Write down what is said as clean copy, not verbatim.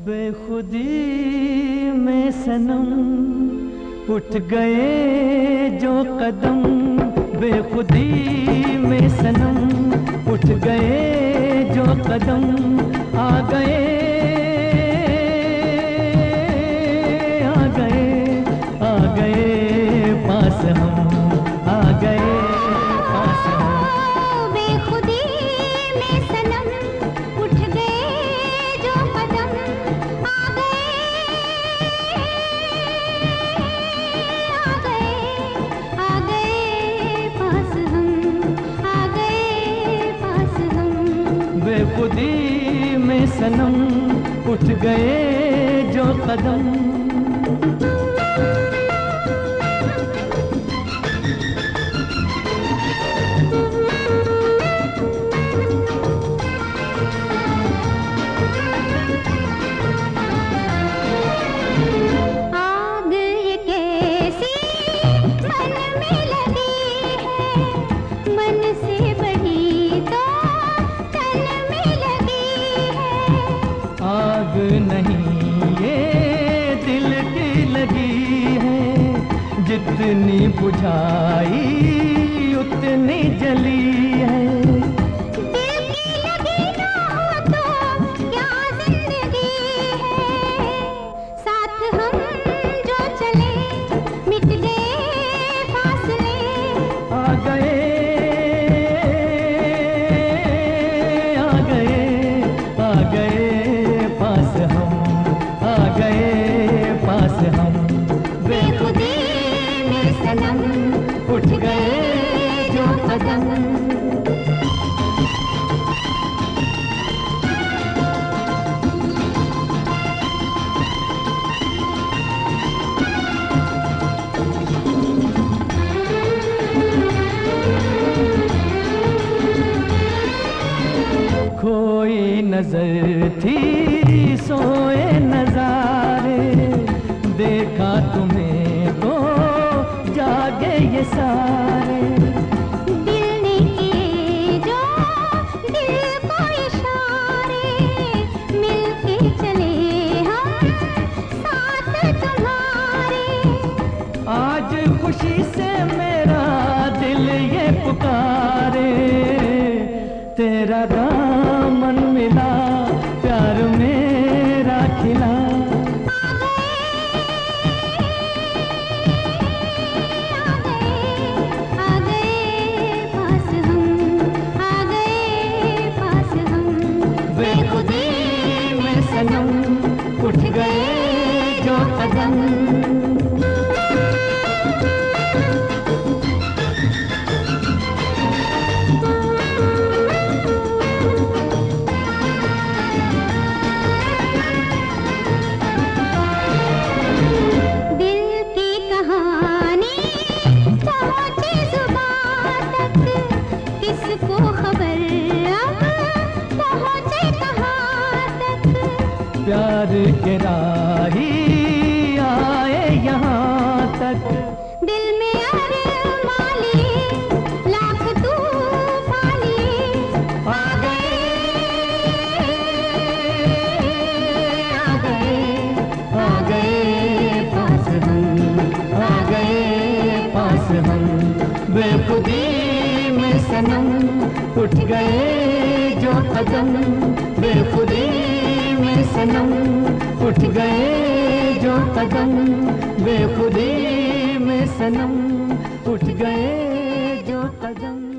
बेखुदी में सनम उठ गए जो कदम, बेखुदी में सनम उठ गए जो कदम, आ गए आ गए आ गए पास हम, आ गए पास हम। बेखुदी में सनम उठ गए जो कदम, आ गए पास हम, आ गए पास हम। बेखुदी में सनम उठ गए जो कदम। आग नहीं ये दिल की लगी है, जितनी बुझाई उतनी जली है। दिल की लगी ना हो तो क्या जिंदगी है, साथ हम जो चले मिट गए फासले, आ गए आ गए आ गए पास हम, आ गए पास हम। बेखुदी में सनम उठ गए जो कदम। खोई नजर थी सोए नजारे, देखा तुम्हें तो जागे ये सारे। दिल ने किए जो दिल को इशारे, मिलके चले हम साथ तुम्हारे। आज खुशी से मेरा दिल ये पुकारे, तेरा दामन मिला प्यार मेरा खिला। आ गए पास हम, आ गए पास हम। बेखुदी में सनम उठ गए जो कदम। किसको खबर अब पहुँचे कहाँ तक, प्यार के राही आए यहाँ तक। दिल में अरमान लिए सनम, उठ गए जो कदम बेखुदी में सनम, उठ गए जो कदम बेखुदी में सनम, उठ गए जो कदम।